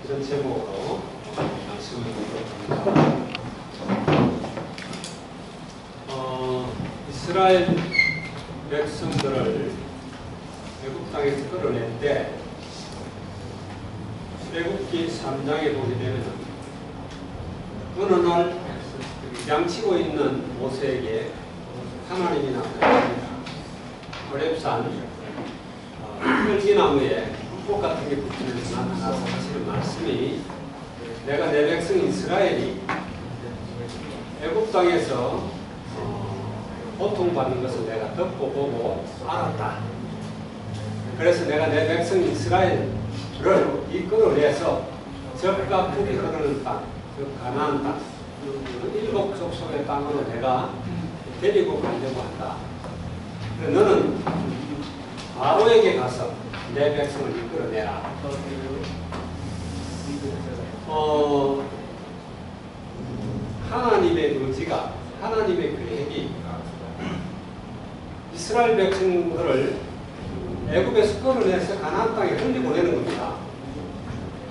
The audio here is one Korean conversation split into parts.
이런 제목으로 말씀을 드리도록 합니다. 이스라엘 백성들을 애굽 땅에서 끌어낼 때 출애굽기 3장에 보게 되면 어느 날 양치고 있는 모세에게 하나님이 나타납니다. 호렙산 흙나무에 흙꽃 같은 게 붙으면서 나타나서 하시는 말씀이 내가 내 백성 이스라엘이 애굽 땅에서 고통받는 것을 내가 듣고 보고 알았다. 그래서 내가 내 백성 이스라엘을 이끌어내서 적과 꿀이 흐르는 땅, 그 가나안 땅, 일곱 족속의 땅으로 내가 데리고 가려고 한다. 너는 바로에게 가서 내 백성을 이끌어내라. 하나님의 의지가, 하나님의 계획이 이스라엘 백성들을 애굽에서 끌어내서 가나안 땅에 흘려보내는 겁니다.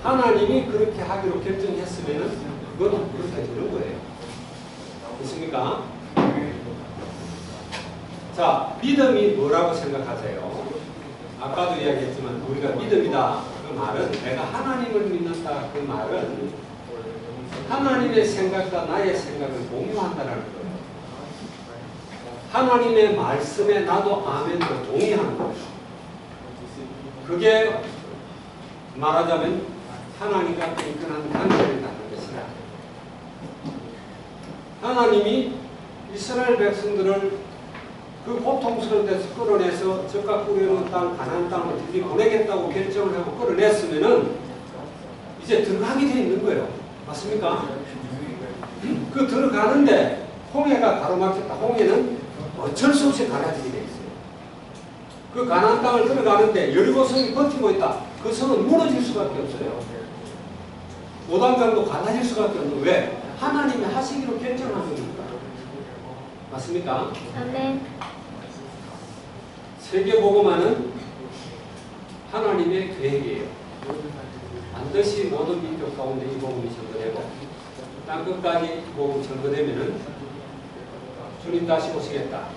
하나님이 그렇게 하기로 결정했으면 그건 그렇게 되는 거예요. 있습니까? 자, 믿음이 뭐라고 생각하세요? 아까도 이야기했지만 우리가 믿음이다 그 말은, 내가 하나님을 믿는다 그 말은 하나님의 생각과 나의 생각을 공유한다는 거예요. 하나님의 말씀에 나도 아멘으로 동의하는 거예요. 그게 말하자면 하나님과 끈끈한 관계를 갖는 것이다. 하나님이 이스라엘 백성들을 그 고통스러운 데서 끌어내서 적과 꿀이 흐르는 땅, 가나안 땅으로 보내겠다고 결정을 하고 끌어냈으면은 이제 들어가게 돼 있는 거예요. 맞습니까? 그 들어가는데 홍해가 가로막혔다. 홍해는 어쩔 수 없이 갈라지게 돼 있어요. 그 가나안 땅을 들어가는데 여리고성이 버티고 있다. 그 성은 무너질 수밖에 없어요. 오단강도 갈라질 수밖에 없는 거예요. 왜? 하나님이 하시기로 결정한 거니까. 맞습니까? 아멘. 세계복음화는 하나님의 계획이에요. 반드시 모든 민족 가운데 이 복음이 전거되고 땅끝까지 복음 전거되면은 주님 다시 오시겠다.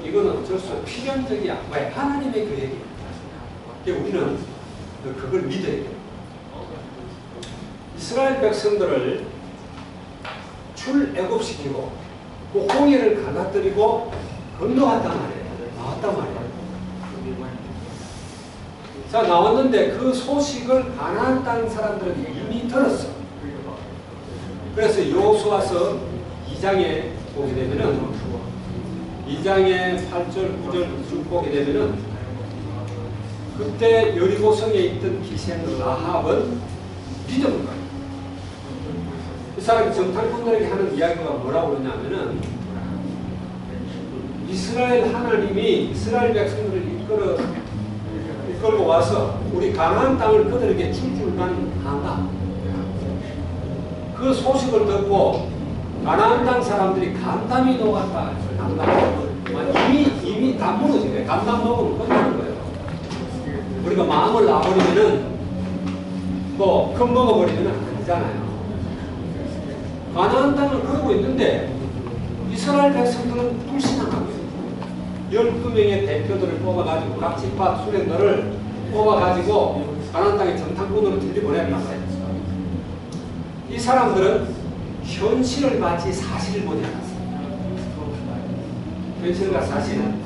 이거는 어쩔 수 없어. 필연적이야. 왜? 하나님의 계획이에요. 그러니까 우리는 그걸 믿어야 돼요. 이스라엘 백성들을 출애굽시키고 그 홍해를 갈라뜨리고 건너갔단 말이에요. 나왔단 말이에요. 자, 나왔는데 그 소식을 가나안 땅 사람들은 이미 들었어. 그래서 여호수아서 2장에 보게 되면은 2장에 8절, 9절 쭉 보게 되면은 그때 여리고성에 있던 기생 라합은 믿은 거예요. 이 사람이 정탐꾼들에게 하는 이야기가 뭐라고 그러냐면은 이스라엘 하나님이 이스라엘 백성들을 이끌고 와서 우리 가나안 땅을 그들에게 줄 줄만 안다. 그 소식을 듣고 가나안 땅 사람들이 간담이 녹았다. 이미 다 무너진 거예요. 간담 먹으면 끝나는 거예요. 우리가 마음을 놔버리면은 또 겁먹어버리면 안 되잖아요. 가나안 땅을 그러고 있는데 이스라엘 백성들은 불신한 거예요. 12명의 대표들을 뽑아가지고 각 지파 수령들을 뽑아가지고 가나안 땅에 정탐꾼으로 들이보냈단 말이에요. 이 사람들은 현실을 마치 사실을 보지 않았어요. 현실과 사실은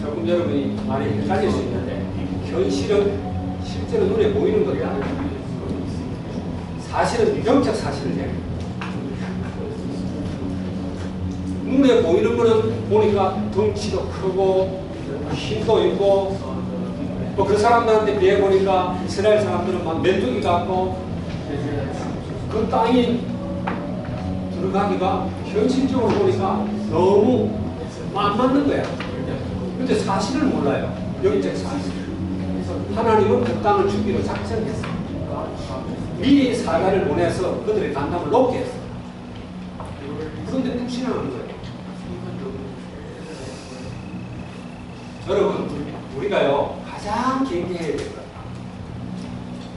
조금 여러분이 많이 헷갈릴 수 있는데 현실은 실제로 눈에 보이는 것도 아니고 사실은 영적 사실을 얘기해요. 눈에 보이는 거는 보니까 덩치도 크고 힘도 있고 또 그 사람들한테 비해 보니까 이스라엘 사람들은 막 면적이 같고 그 땅이 들어가기가 현실적으로 보니까 너무 안 맞는 거야. 근데 사실을 몰라요. 영적 사실. 하나님은 그 땅을 주기로 작정했어요. 미리 사자를 보내서 그들의 간담을 높게 했어요. 그런데 불신하는 거예요. 여러분, 우리가요 가장 경계해야 될 것.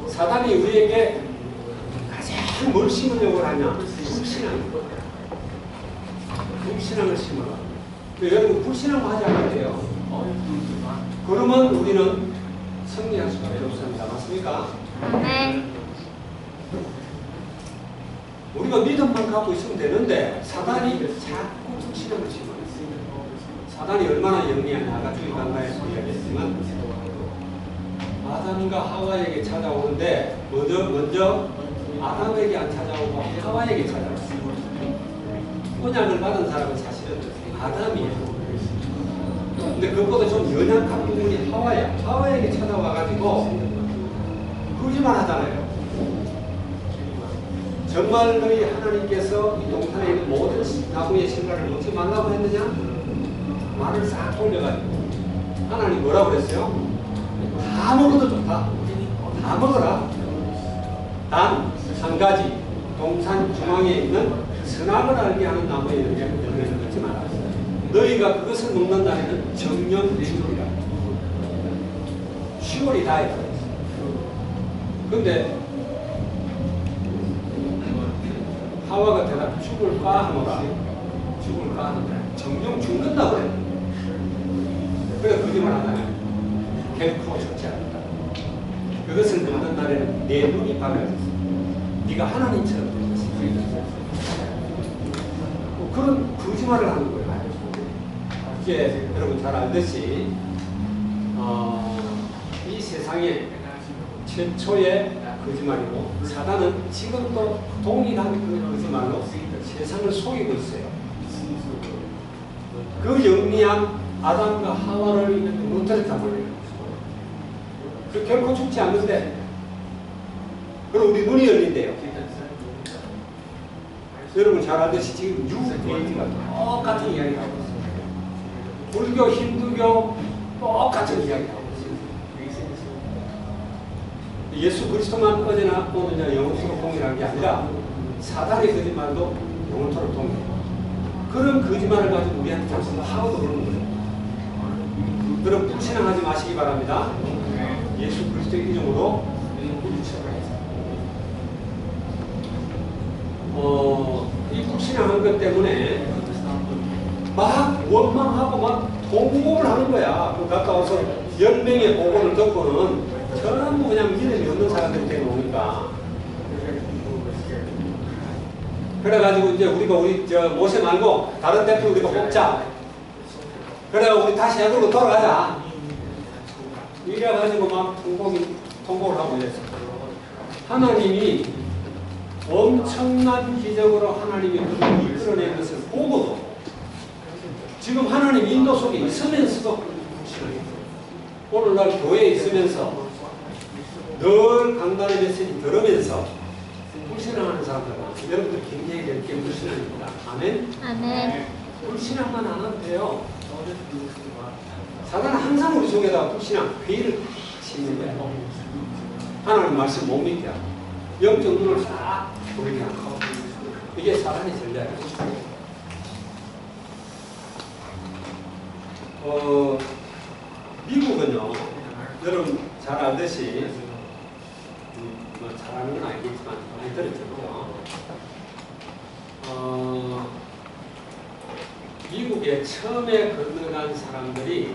사단이 우리에게 가장 뭘 심으려고 하냐? 불신앙을 심어라. 여러분 불신앙만 하지 않아도 돼요. 그러면 우리는 승리할 수가 없습니다. 맞습니까? 네. 우리가 믿음만 갖고 있으면 되는데 사단이 자꾸 불신앙을 심어요. 사단이 얼마나 영리하냐. 아까 주의 강가에서 이야기했지만 아담과 하와에게 찾아오는데 먼저 아담에게 안 찾아오고 하와에게 찾아왔어요. 언약을 받은 사람은 사실은 아담이에요. 근데 그것보다 좀 연약한 부분이 하와야. 하와에게 찾아와가지고 거짓말 하잖아요. 정말 너희 하나님께서 이 동산에 있는 모든 나무의 실과를 먹지 말라고 했느냐? 말을 싹 돌려가지고 하나님 뭐라고 그랬어요? 다 먹어도 좋다. 다 먹어라. 단 한 가지 동산 중앙에 있는 선악을 알게 하는 나무에 열매를 먹지 마라. 너희가 그것을 먹는 날에는 정령 죽으리라. 10월이 다 했어요. 근데 하와가 대답 죽을까 하노라. 죽을까 하노라. 정령 죽는다고 그래. 그래 거짓말 하나요? 결코 죽지 않는다. 그것을 먹는 날에는 내 눈이 밝아졌어. 네가 하나님처럼 될 것이다. 그런 거짓말을 하는 거예요. 이게 여러분 잘 알듯이 이 세상에 최초의 거짓말이고 사단은 지금도 동일한 그 거짓말로 세상을 속이고 있어요. 그 영리한 아담과 하와를 무너뜨렸단 말이에요. 그 결코 죽지 않는데 그럼 우리 눈이 열린대요. 여러분 잘 알듯이 지금 뉴에이지가 똑같은 이야기를 하고 있어요. 불교, 힌두교 똑같은 이야기를 하고 있어요. 예수 그리스도만 어제나 오늘날 영원토록 동일한 게 아니라 사단의 거짓말도 영원토록 동일해요. 그런 거짓말을 가지고 우리한테 자꾸 하고도 그러는 거예요. 여러분 불신앙하지 마시기 바랍니다. 예수 그리스도의 이름으로 이 불신앙한 것 때문에 막 원망하고 막 통곡을 하는 거야. 그 갔다 와서 10명의 보고를 듣고는 전부 그냥 믿음이 없는 사람들이 되어오니까. 그래가지고 이제 우리 모세 말고 다른 대표 우리가 뽑자. 그래 우리 다시 애굽으로 돌아가자. 이래가지고 막 통곡을 하고 이랬어. 하나님이 엄청난 기적으로 하나님이 그들을 이끌어낸 것을 보고도 지금 하나님 인도 속에 있으면서도 오늘날 교회에 있으면서 늘 강단의 메시지 들으면서 불신앙하는 사람들 여러분들 굉장히 될 게 불신앙입니다. 아멘? 아멘. 불신앙만 안 하면 돼요. 사단은 항상 우리 속에다가 불신앙, 회의를 심는 거예요. 하나님 말씀 못 믿게 하고 영적 눈을 싹 보이게 하고 이게 사단의 전략이에요. 미국은요, 여러분 잘 알듯이 뭐 잘하는 건 아니겠지만 많이 들었죠. 미국에 처음에 건너간 사람들이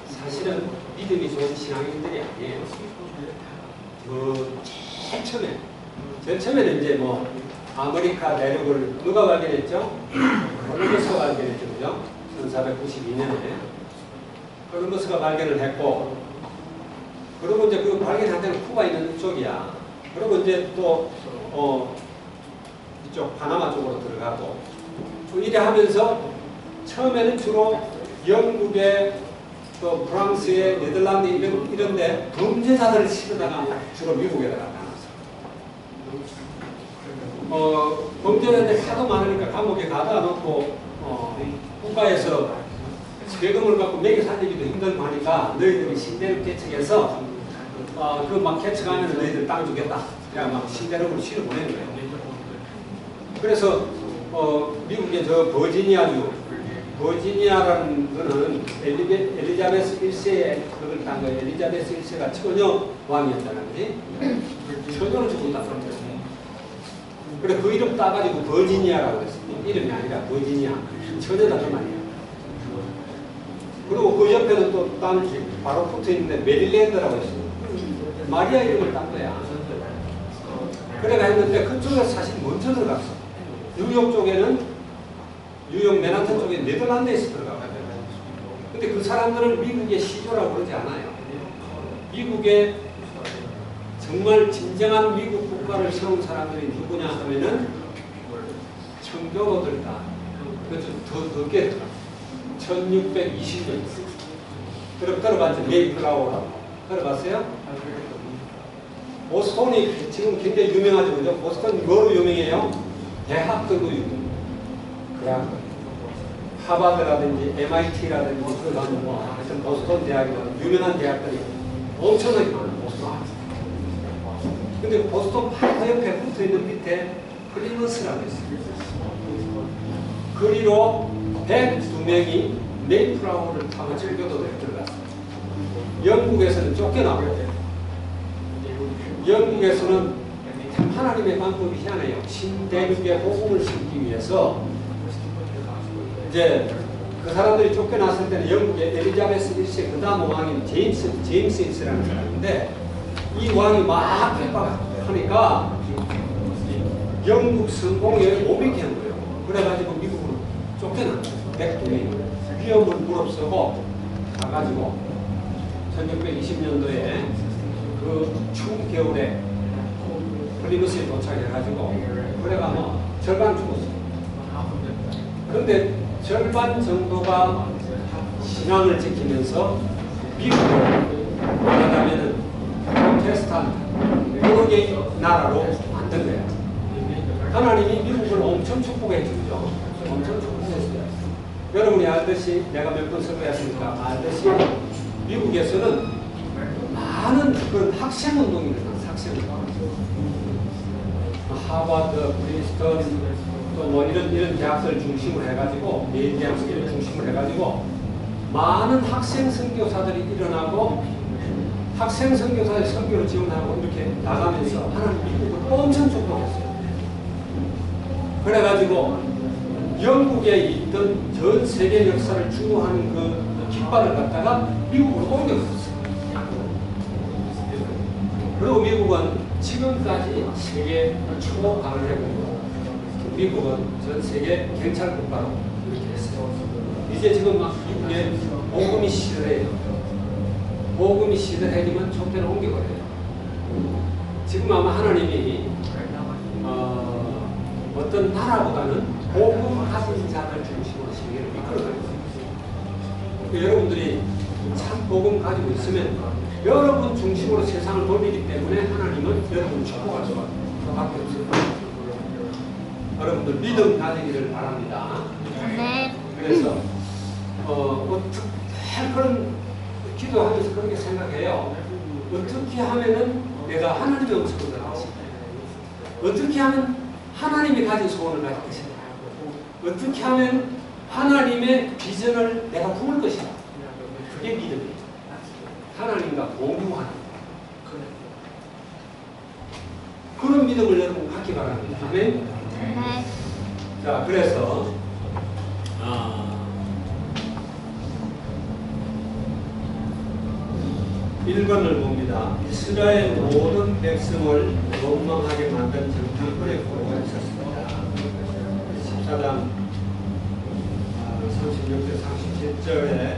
사실은 믿음이 좋은 신앙인들이 아니에요. 제일 처음에는 이제 뭐 아메리카 대륙을 누가 발견했죠? 콜럼버스가 발견했죠, 그죠? 1492년에 콜럼버스가 발견을 했고, 그리고 이제 그 발견한 데는 쿠바 있는 쪽이야. 그리고 이제 또 이쪽 파나마 쪽으로 들어가고, 이래 하면서 처음에는 주로 영국의 또 프랑스의 네덜란드 이런데 범죄자들을 실어다가 주로 미국에다가 나눴어. 범죄자들이 하도 많으니까 감옥에 가다 놓고 국가에서 세금을 갖고 매겨 살리기도 힘들고 하니까 너희들이 신대륙 개척해서 그 막 개척하면 너희들 땅 주겠다. 그냥 막 신대륙으로 실어 보내는 거예요. 그래서 미국의 저 버지니아주 버지니아라는 거는 엘리자베스 1세에 그걸 딴 거예요. 엘리자베스 1세가 처녀 왕이었잖아요. 처녀를 죽었다 그랬죠. 그래 그 이름 따가지고 버지니아라고 했어요. 이름이 아니라 버지니아. 처녀다 그 말이야. 그리고 그 옆에는 또 딴 바로 붙어 있는데 메릴랜드라고 했어요. 마리아 이름을 딴 거야. 그래가 했는데 그쪽에서 사실 먼저 들어갔어. 뉴욕 쪽에는 뉴욕 맨하탄 쪽에 네덜란드에서 들어가고. 근데 그 사람들은 미국의 시조라고 그러지 않아요. 미국의 정말 진정한 미국 국가를 세운 사람들이 누구냐 하면은 청교도들다. 그래서 더 늦게 들어가. 1620년. 그럼 들어봤죠? 메이플라워라고. 들어봤어요? 보스턴이 지금 굉장히 유명하죠. 그죠? 보스턴이 뭐로 유명해요? 대학들도 유명해요. 그래갖고 하버드라든지 MIT라든지 그런 뭐 하여튼 보스턴 대학이라든지 유명한 대학들이 엄청나게 많아요. 보스턴. 근데 보스턴 바로 옆에 붙어있는 밑에 플리머스라고 있어요. 그리로 102명이 메이플라워를 타고 청교도에 들어갔어요. 영국에서는 쫓겨나고 영국에서는 참 하나님의 방법이 희한해요. 신대륙의 복음을 심기 위해서 이제 그 사람들이 쫓겨났을 때는 영국의 엘리자베스 1세 그 다음 왕인 제임스 1세라는 사람인데 이 왕이 막 핍박하니까 영국 성공에 못 믿게 한 거예요. 그래가지고 미국으로 쫓겨났죠. 백두리 위험을 무릅쓰고 가가지고 1620년도에 그 추운 겨울에 플리머스에 도착해가지고 그래가 뭐 절반 죽었어요. 그런데 절반 정도가 신앙을 지키면서 미국을 말하자면은 프로테스탄트 여러 나라로 만든 거예요. 하나님이 미국을 엄청 축복해 주죠. 엄청 축복했어요. 여러분이 알듯이 내가 몇 번 설교했으니까 알듯이 미국에서는 많은 그런 학생운동이 일어났어요. 학생운동. 하버드, 프린스턴, 또 뭐 이런 대학들 중심으로 해가지고, 메인 대학들 중심으로 해가지고, 많은 학생 선교사들이 일어나고, 학생 선교사의 선교를 지원하고 이렇게 나가면서 하나님 미국을 엄청 축복했어요. 그래가지고, 영국에 있던 전 세계 역사를 주도하는 그 깃발을 갖다가 미국으로 옮겼었어요. 그리고 미국은 지금까지 세계 초강력국으로 미국은 전 세계 경찰 국가로 이렇게 했어요. 이제 지금 막 미국에 복음이 시들해요. 복음이 시들해지면 족대를 옮겨버려요. 지금 아마 하나님이 어떤 나라보다는 복음 가진 자들 중심으로 세계를 이끌어가고 있어요. 여러분들이 참 복음 가지고 있으면 여러분 중심으로 세상을 돌리기 때문에 하나님은 여러분을 축복할 수밖에 없어요. 여러분들 믿음 가지기를 바랍니다. 네. 그래서 어떻게 그런 기도하면서 그렇게 생각해요. 어떻게 하면은 내가 하나님의 음성을 가질 것인가? 어떻게 하면 하나님이 가진 소원을 가질 것인가? 어떻게 하면 하나님의 비전을 내가 품을 것인가? 그게 믿음이에요. 하나님과 공유하는 그런 믿음을 여러분 갖기 바랍니다. 아멘. 네. 자, 그래서 1번을 봅니다. 이스라엘 모든 백성을 원망하게 만든 정탐꾼의 고로가 있었습니다. 14장 36절 37절에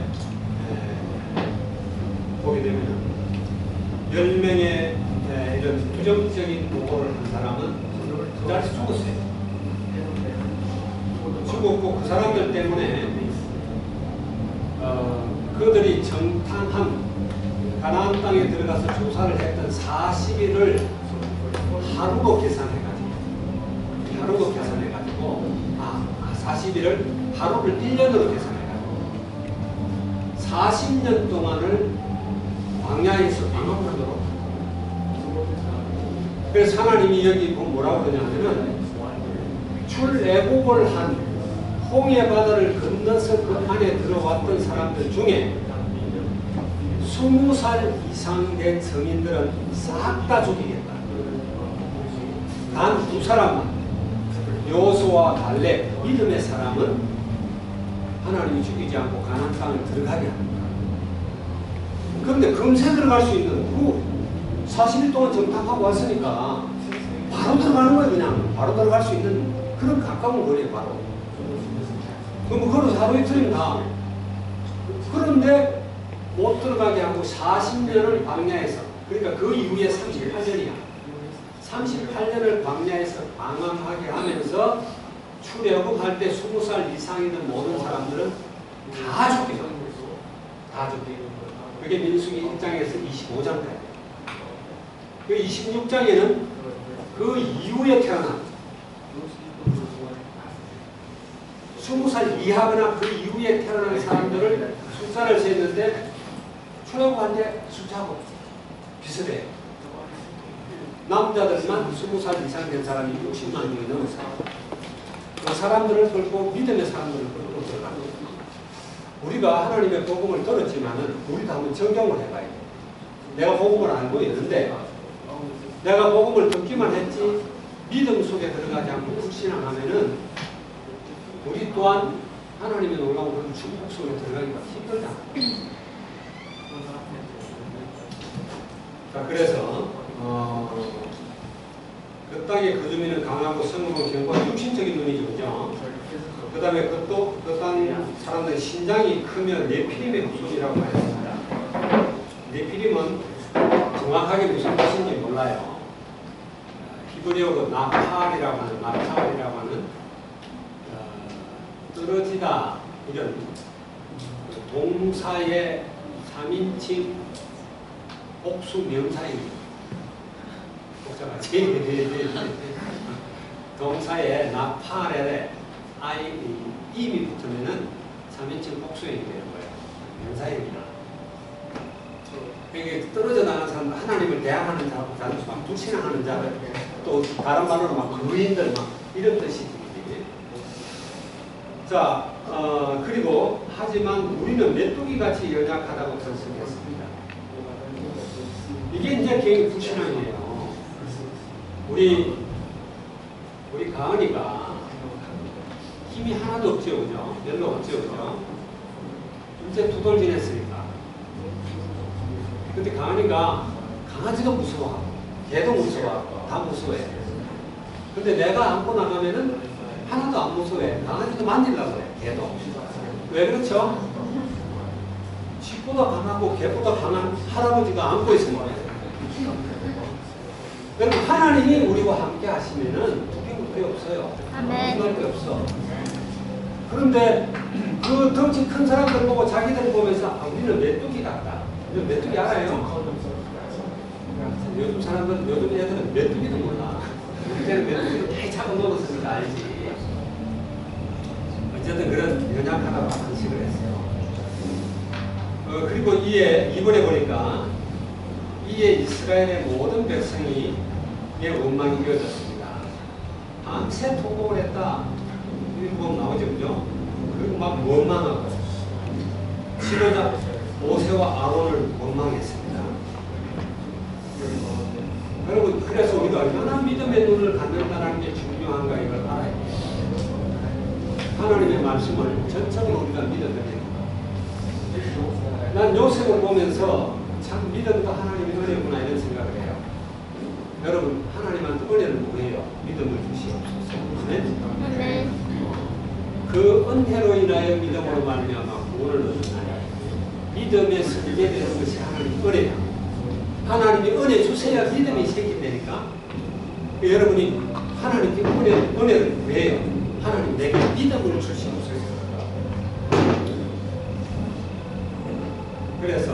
보게 되면 10명의 이런 부정적인 보고를 한 사람은 그 자리에서 죽었어요. 죽었고 그 사람들 때문에 그들이 정탐한 가나안 땅에 들어가서 조사를 했던 40일을 하루로 계산해가지고 40일을 하루를 1년으로 계산해가지고 40년 동안을 광야에서 방황하도록. 그래서 하나님이 여기 보면 뭐라고 그러냐면은 출애굽을 한 홍해 바다를 건너서 그 안에 들어왔던 사람들 중에 20살 이상 된 성인들은 싹 다 죽이겠다. 단 2사람만, 여호수아와 갈렙, 믿음의 사람은 하나님이 죽이지 않고 가나안 땅을 들어가게 합니다. 그런데 금세 들어갈 수 있는, 그 40일 동안 정탐하고 왔으니까 바로 들어가는 거예요. 그냥 바로 들어갈 수 있는 그런 가까운 거리에 바로. 그럼 그걸로 하루 이틀이면 다. 그런데 못 들어가게 하고 40년을 광야에서, 그러니까 그 이후에 38년이야. 38년을 광야에서 방황하게 하면서 출애굽할 때 20살 이상 있는 모든 사람들은 다 죽게. 다 죽게. 그게 민수기 1장에서 25장까지. 그 26장에는 그 이후에 태어난 20살 이하거나 그 이후에 태어난 사람들을 숫자를 셌는데 출애굽할 때 숫자하고 비슷해요. 남자들만 20살 이상 된 사람이 60만 명이 넘었어요. 그 사람들을 끌고 믿음의 사람들을 끌고 들어가는 거예요. 우리가 하나님의 복음을 들었지만은 우리도 한번 적용을 해봐야 돼요. 내가 복음을 알고 있는데 내가 복음을 듣기만 했지 믿음 속에 들어가지 않고 불신앙하면은 우리 또한 하나님의 놀라운 그런 축복 속에 들어가기가 힘들다. 자, 그래서 그 땅의 그 주민은 강하고 성공은 견고한 육신적인 눈이죠, 그죠? 그 다음에 그 땅 사람들의 신장이 크며 네피림의 후손이라고 하였습니다. 네피림은 정확하게 무슨 뜻인지 몰라요. 히브리어로 나팔이라고 하는 떨어지다 이런 동사의 3인칭 복수 명사입니다. 복잡하지? 동사에 나팔에 임이 붙으면은 3인칭 복수형이 되는 거예요. 명사입니다. 이게 떨어져 나가는 사람, 하나님을 대항하는 자, 막 불신앙하는 자, 또 다른 말로는 막 거인들 막 이런 뜻이지. 자, 그리고 하지만 우리는 메뚜기 같이 연약하다고 설명했습니다. 이게 이제 개인 불신앙이에요. 우리 가은이가 힘이 하나도 없죠, 그죠? 별로 없죠, 그죠? 이제 2돌 지냈으니까. 근데 가은이가 강아지도 무서워하고, 개도 무서워하고, 다 무서워해. 근데 내가 안고 나가면은 하나도 안 무서워해. 강아지도 만지려고 해, 개도. 왜 그렇죠? 쥐보다 강하고 개보다 강한 할아버지가 안고 있으니까. 그럼 하나님이 우리와 함께 하시면은 두려울 게 없어요. 두려울 게 없어. 그런데 그 덩치 큰 사람들 보고 자기들 보면서 우리는 메뚜기 같다. 메뚜기 알아요? 요즘 사람들, 요즘 애들은 메뚜기도 몰라. 그때는 메뚜기도 다 잡아먹었으니까 알지. 어쨌든 그런 연약하다고 한식을 했어요. 그리고 이번에 보니까 이에 이스라엘의 모든 백성이 원망이 이어졌습니다. 밤새 통곡을 했다. 이렇게 보면 나오죠, 그죠? 그리고 막 원망하고 지도자 모세와 아론을 원망했습니다. 여러분, 그래서 우리가 얼마나 믿음의 눈을 갖는다는 게 중요한가 이걸 알아야 돼요. 하나님의 말씀을 전적으로 우리가 믿어야 됩니다. 난 요셉을 보면서 참 믿음도 하나님의 은혜구나 이런 생각을 해요. 여러분, 하나님한테 은혜는 뭐예요? 믿음을 주시옵소서. 아멘. 그 은혜로 인하여 믿음으로 말미암아 구원을 얻었나니 믿음에 서게 되는 것이 하나님 은혜야. 하나님이 은혜 주셔야 믿음이 생긴다니까. 여러분이 하나님께 은혜를 구해요. 하나님 내게 믿음을 주시옵소서. 그래서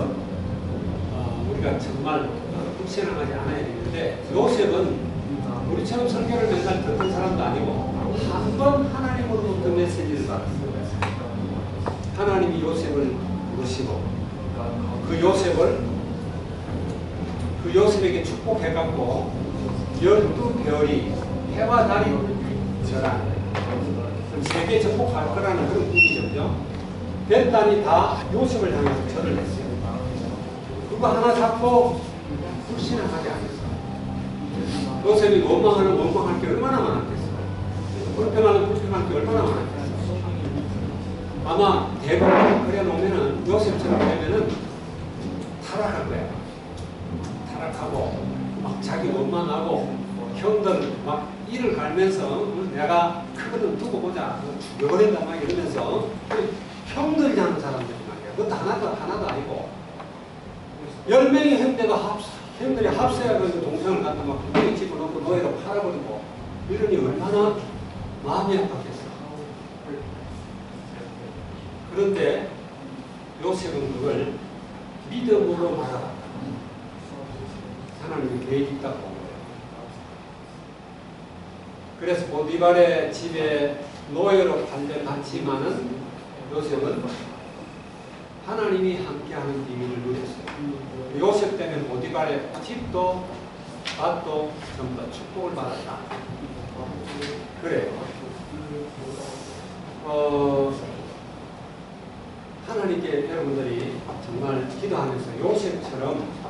우리가 정말 불신앙하지 않아야 되는데 요셉은 우리처럼 설교를 맨날 듣는 사람도 아니고 한 번 하나님으로부터 메시지를 받았어요. 하나님이 요셉을 부르시고 그 요셉에게 축복해갖고 12별이 해와 달이 절하는 세계 정복할 거라는 그런 의미죠. 그죠? 벳단이 다 요셉을 향해서 절을 했어요. 그거 하나 잡고 불신앙하지 않았어. 요셉이 원망할 게 얼마나 많았겠어. 불평할 게 얼마나 많았겠어. 아마 대부분 그려놓으면은 요셉처럼 되면은 타락할 거야. 타락하고 막 자기 원망하고 형들 막 이를 갈면서 내가 그거는 두고 보자 죽여버린다 막 이러면서 형들이 하는 사람들이 말이야. 그것도 하나도 아니고 10명의 형들이 합세하고 동생을 갖다 막 구덩이 집어넣고 노예로 팔아버리고 이러니 얼마나 마음이 아팠겠어. 그런데 요셉은 그걸 믿음으로 바라봤다. 하나님의 계획이 있다고 본 거예요. 그래서 보디발의 집에 노예로 팔려갔지만은 요셉은 하나님이 함께하는 비밀을 누렸어요. 요셉 때문에 보디발의 집도 밭도 전부 다 축복을 받았다. 그래요. 하나님께 여러분들이 정말 기도하면서 요셉처럼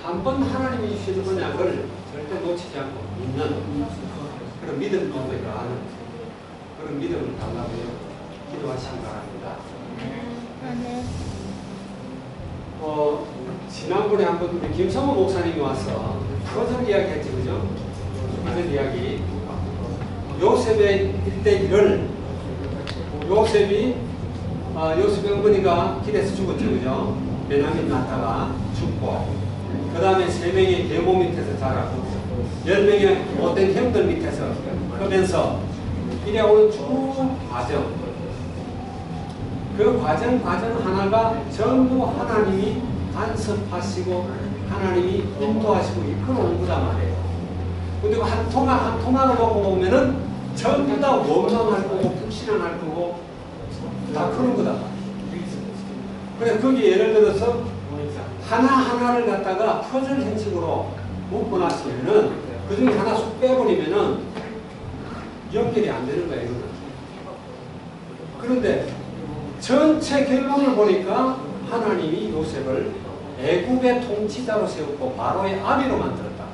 한 번 하나님이 주시는 언약을 절대 놓치지 않고 믿는 그런 믿음 정도에 가는 그런 믿음을 달라고 기도하시기 바랍니다. 지난번에 한번 우리 김성호 목사님이 와서 퍼즐 이야기 했지, 그죠? 퍼즐 이야기. 요셉의 일대기를 요셉의 어머니가 길에서 죽었죠, 그죠? 베냐민 낳다가 죽고, 그 다음에 3명의 계모 밑에서 자라고, 10명의 못된 형들 밑에서 크면서 이래 오는 쭉 과정. 그 과정 하나가 전부 하나님이 간섭하시고 하나님이 인도하시고 이끌어온 거단 말이에요. 근데 그 한 토막을 보고 보면은 전부 다 원망할 거고 불신앙할 거고 다 그런 거다. 그래서 거기 예를 들어서 하나하나를 갖다가 퍼즐 형식으로 묶고 났으면은 그 중에 하나 쑥 빼버리면은 연결이 안 되는 거예요, 이거는. 그런데 전체 결론을 보니까 하나님이 요셉을 애국의 통치자로 세웠고 바로의 아비로 만들었다.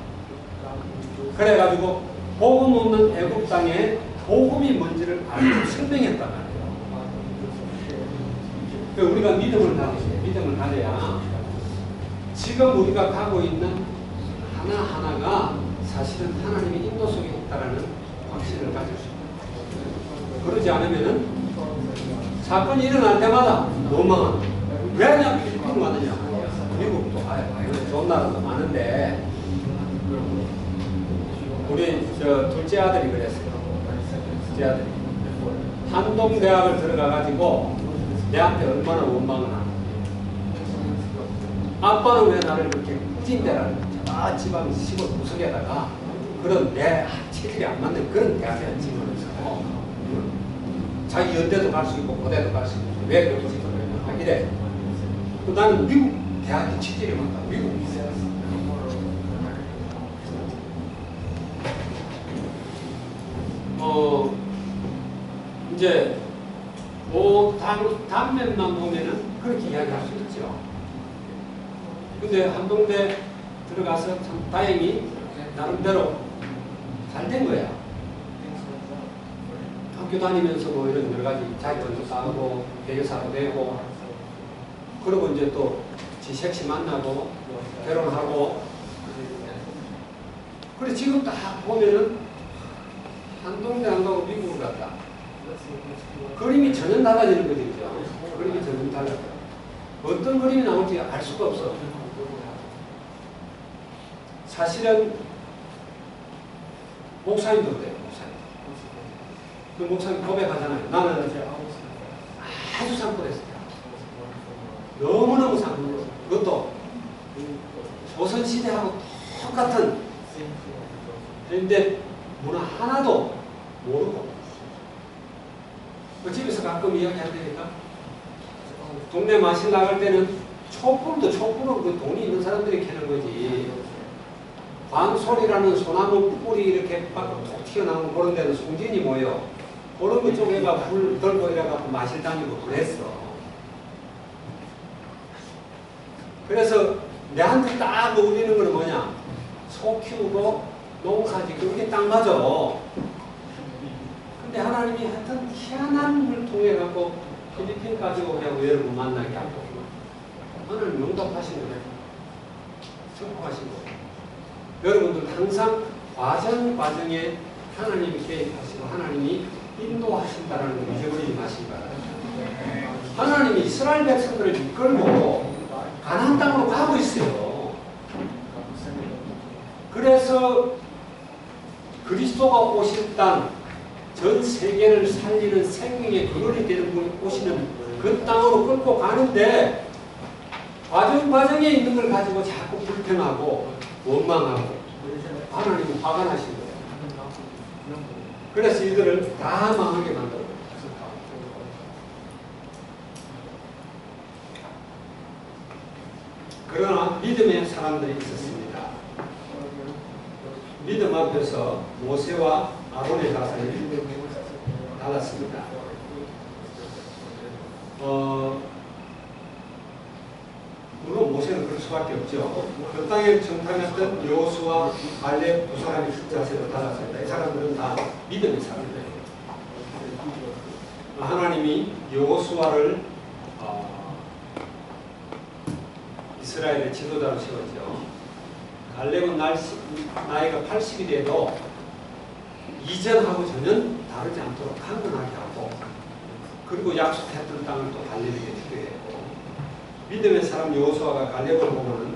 그래가지고 복음 없는 애국 땅에 복음이 뭔지를 알고 설명했단 말이에요. 우리가 믿음을 가져야 지금 우리가 가고 있는 하나하나가 사실은 하나님의 인도 속에 있다는 확신을 가질 수 있다. 그러지 않으면은 사건이 일어날 때마다 원망은 왜 내가 필리핀을 왔느냐. 미국도 좋은 나라도 많은데 우리 둘째 아들이 그랬어요. 둘째 아들이 한동대학을 들어가가지고 내한테 얼마나 원망을 하나. 아빠는 왜 나를 그렇게 찐대라는 저 지방 시골 구석에다가 그런 내 체질이 안 맞는 그런 대학에 집어넣어서 자기 연대도 갈 수 있고 고대도 갈 수 있고 왜 그렇게 집어넣냐 이래. 나는 미국 대학에 체질이 맞다. 미국 이제 단면만 보면은 그렇게 이야기할 수 있죠. 근데 한동대 들어가서 참 다행히 나름대로 잘 된 거야. 학교 다니면서 뭐 이런 여러 가지 자격증도 따고 대교사도 되고 그리고 이제 또 지 섹시 만나고 결혼하고 그래 지금 딱 보면은 한동대 안 가고 미국을 갔다. 그림이 전혀 달라지는 거죠. 그죠? 그림이 전혀 달라져. 어떤 그림이 나올지 알 수가 없어. 사실은 목사님도 그래요. 그 목사님 고백하잖아요. 나는 아주 상처됐어요. 너무너무 상처됐어요. 그것도 조선시대하고 똑같은 그런데 문화 하나도 모르고 그 집에서 가끔 이야기한다니까 동네 마실 나갈 때는 촛불은 그 돈이 있는 사람들이 켜는 거지. 광소리라는 소나무 뿔이 이렇게 막 톡 튀어나오는 그런 데는 송진이 모여. 그런 것 쪽에가 불 들고 이래갖고 마실 다니고 그랬어. 그래서 내한테 딱 어울리는 건 뭐냐? 소 키우고 농사 짓고 이게 딱 맞아. 근데 하나님이 하여튼 희한한 걸 통해 갖고 필리핀까지 오라고 여러분 만나게 하고 하나님 응답하신 거예요. 축복하신 거예요. 여러분들 항상 과정에 하나님이 개입하시고 하나님이 인도하신다는 걸 잊어버리지 마시기 바랍니다. 하나님이 이스라엘 백성들을 이끌고 가나안 땅으로 가고 있어요. 그래서 그리스도가 오실 땅, 전 세계를 살리는 생명의 근원이 되는 분이 오시는 그 땅으로 끌고 가는데 과정에 있는 걸 가지고 자꾸 불평하고 원망하고 하나님은 화가 나신 거예요. 그래서 이들을 다 망하게 만들어요. 그러나 믿음의 사람들이 있었습니다. 믿음 앞에서 모세와 아론의 자세는 달랐습니다. 물론 모세는 그럴 수밖에 없죠. 그 땅에 정탐했던 여호수아, 갈렙 두 사람이 자세도 달랐습니다. 이 사람들은 다 믿음의 사람들이에요. 하나님이 여호수아를 이스라엘의 지도자로 세웠죠. 갈렙은 나이가 80이 돼도 이전하고 전혀 다르지 않도록 강건하게 하고 그리고 약속했던 땅을 또 갈렙에게 주게 했고 믿음의 사람 여호수아가 갈렙을 보고는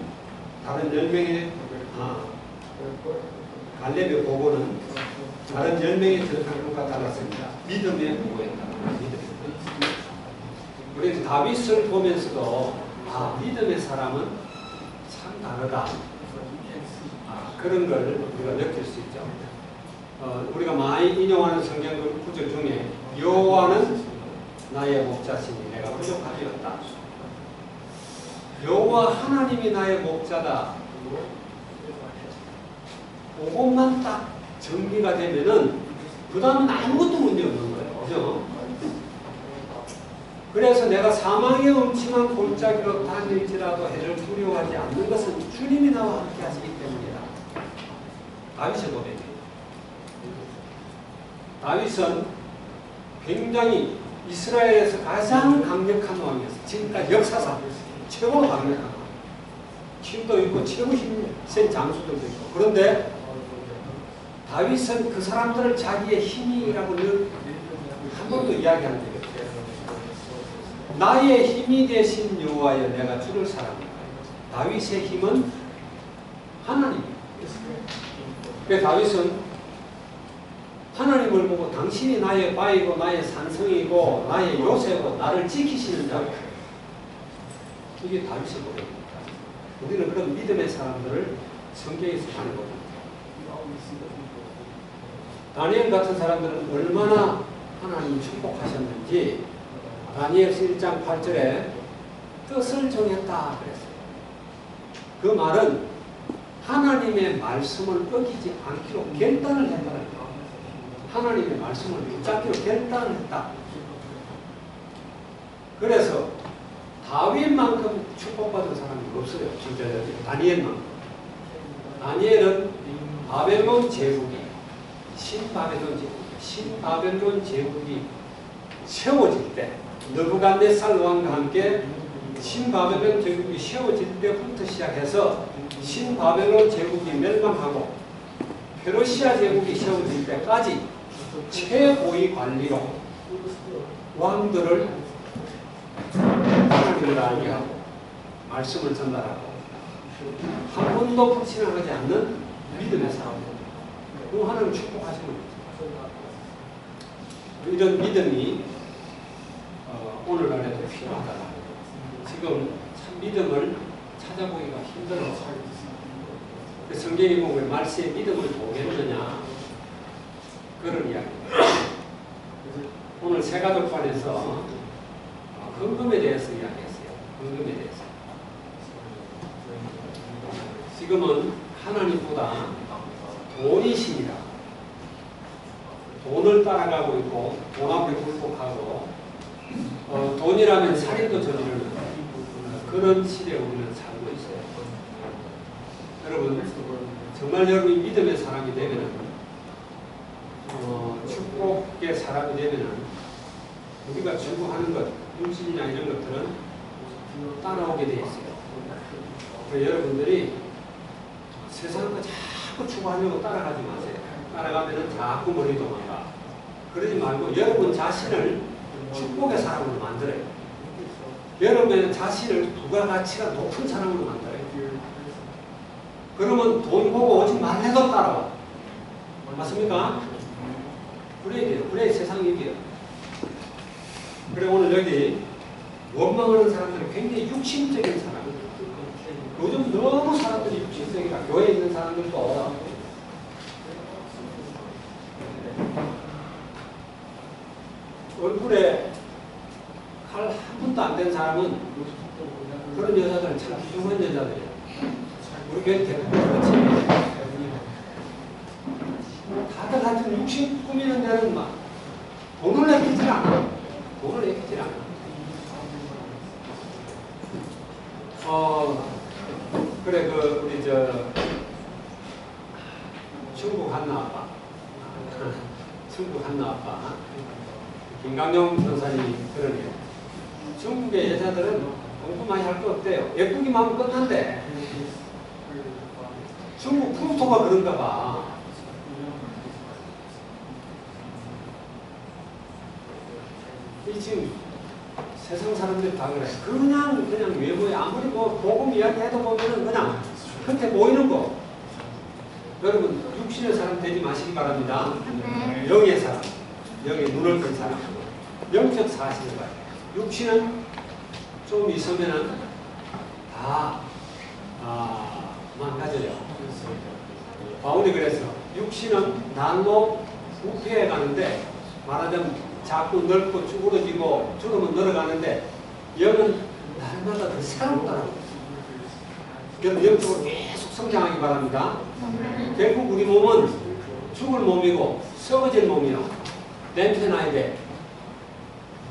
다른 10명의 갈렙의 보고는 다른 10명의 전사들과 달랐습니다. 믿음의 보고였다. 그래서 다윗을 보면서도 믿음의 사람은 참 다르다. 그런 걸 우리가 느낄 수 있죠. 우리가 많이 인용하는 성경 구절 중에 여호와는 나의 목자시니 내가 부족하리었다. 여호와 하나님이 나의 목자다. 그것만 딱 정리가 되면은 그 다음은 아무것도 문제 없는 거예요. 그죠? 그래서 내가 사망의 음침한 골짜기로 다닐지라도 해를 두려워하지 않는 것은 주님이 나와 함께 하시기 때문이다. 다윗의 고백이에요. 다윗은 굉장히 이스라엘에서 가장 강력한 왕이었어요. 지금까지 역사상 최고로 강력한 왕. 힘도 있고 최고 힘센 장수들도 있고. 그런데 다윗은 그 사람들을 자기의 힘이라고 한 번도 이야기한 적이 없어요. 나의 힘이 되신 여호와여 내가 주를 사랑합니다. 다윗의 힘은 하나님이에요. 그래서 다윗은 하나님을 보고 당신이 나의 바위고 나의 산성이고 나의 요새고 나를 지키시는 자고 이게 다윗의 고백입니다. 우리는 그런 믿음의 사람들을 성경에서 많이 봅니다. 다니엘 같은 사람들은 얼마나 하나님 축복하셨는지 다니엘 1장 8절에 뜻을 정했다 그랬어요. 그 말은 하나님의 말씀을 어기지 않기로 결단을 했다는 거예요. 하나님의 말씀을 붙잡기로 결단을 했다. 그래서 다윗만큼 축복받은 사람이 없어요. 진짜 다니엘만큼. 다니엘은 바벨론 제국이 신바벨론 제국이 세워질 때 느부갓네살 왕과 함께 신바벨론 제국이 세워질 때부터 시작해서 신바벨론 제국이 멸망하고 페르시아 제국이 세워질 때까지 최고의 관리로 왕들을 하나님을 알게 하고 말씀을 전달하고 한 번도 불신하지 않는 믿음의 사람들. 그 하나님 축복하시는 거죠. 이런 믿음이 오늘날에도 필요하다. 지금 참 믿음을 찾아보기가 힘들어. 성경에 보면 말세에 믿음을 보겠느냐 그런 이야기입니다. 오늘 새가족반에서 헌금에 대해서 이야기했어요. 헌금에 대해서. 지금은 하나님보다 돈이 신이다. 돈을 따라가고 있고 돈 앞에 굴복하고 돈이라면 살인도 저지르는 그런 시대에 우리는 살고 있어요. 여러분 정말 여러분이 믿음의 사람이 되면은 축복의 사람이 되면은 우리가 추구하는 것, 육신이나 이런 것들은 따라오게 돼 있어요. 여러분들이 세상과 자꾸 추구하려고 따라가지 마세요. 따라가면은 자꾸 머리 도망가. 그러지 말고 여러분 자신을 축복의 사람으로 만들어요. 여러분 자신을 부가가치가 높은 사람으로 만들어요. 그러면 돈 보고 오지 말래도 따라와. 맞습니까? 그래야 돼요. 그래야 세상이 이겨요. 그래 오늘 여기 원망하는 사람들은 굉장히 육신적인 사람이에요. 요즘 너무 사람들이 육신적이라 교회에 있는 사람들도 얼굴에 칼 한 푼도 안 된 사람은 그런 여자들은 참 훌륭한 여자들이에요. 우리 교회 대부분 그렇지. 다들 같은 육신 꾸미는 데는 막 돈을 내키질 않아. 돈을 내키질 않아. 그래 우리 중국 한나 아빠 중국 한나 아빠 김강용 변호사님이 그러네요. 중국의 여자들은 공부 많이 할 거 없대요. 예쁘기만 하면 끝난대. 중국 풍토가 그런가 봐. 이 지금 세상 사람들이 다 그래. 그냥 외모에 아무리 뭐 복음 이야기해도 보면은 그냥 끝에 보이는 거. 여러분 육신의 사람 되지 마시기 바랍니다. 영의 사람, 영의 눈을 뜬 사람, 영적 사실을 봐요. 육신은 좀 있으면은 다 망가져요. 바울이 그래서 육신은 날로 부패해 가는데 말하자면 자꾸 넓고 쭈그러지고 죽으면 늘어가는데 영은 날마다 더 새롭더라고요. 여러분 영적으로 계속 성장하기 바랍니다. 결국 우리 몸은 죽을 몸이고 썩어질 몸이요. 냄새 나야 돼.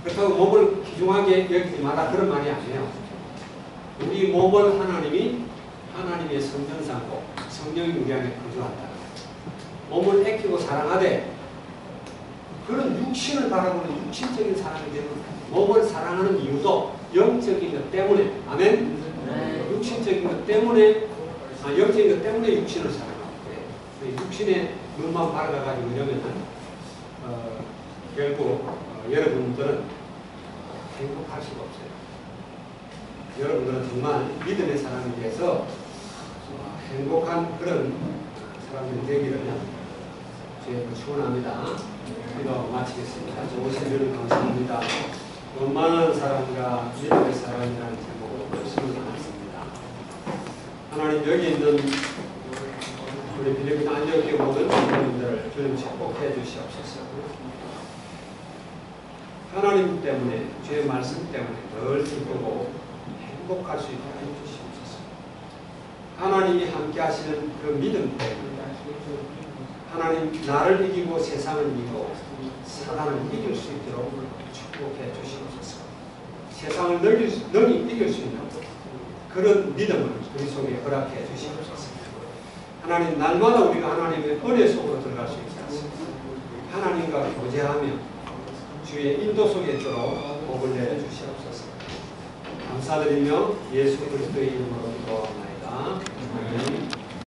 그렇다고 몸을 귀중하게 여기지 마라 그런 말이 아니에요. 우리 몸을 하나님의 성전 삼고 성령이 우리 안에 거주한다. 몸을 아끼고 사랑하되 그런 육신을 바라보는 육신적인 사람이 되면 몸을 사랑하는 이유도 영적인 것 때문에 아멘? 네. 육신적인 것 때문에 영적인 것 때문에 육신을 사랑하고 육신의 눈만 바라가지고 이러면은 결국 여러분들은 행복할 수가 없어요. 여러분들은 정말 믿음의 사람이 돼서 행복한 그런 사람들이 되기를 주님을 축원합니다. 기도 마치겠습니다. 좋으신 주님 감사합니다. 원만한 사람과 믿음의 사람이라는 제목으로 말씀을 나눴습니다. 하나님 여기 있는 우리 빌립보 안디옥에 모든 성도님들을 주님 축복해 주시옵소서. 하나님 때문에 주의 말씀 때문에 늘 기쁘고 행복할 수 있도록 해주시옵소서. 하나님이 함께 하시는 그 믿음 때문에 하나님 나를 이기고 세상을 이기고 사단을 이길 수 있도록 축복해 주시옵소서. 세상을 능히 이길 수 있는 그런 믿음을 우리 속에 허락해 주시옵소서. 하나님 날마다 우리가 하나님의 은혜 속으로 들어갈 수 있게 하소서. 하나님과 교제하며 주의 인도 속에 있도록 복을 내려 주시옵소서. 감사드리며 예수 그리스도의 이름으로 기도합니다. 아멘.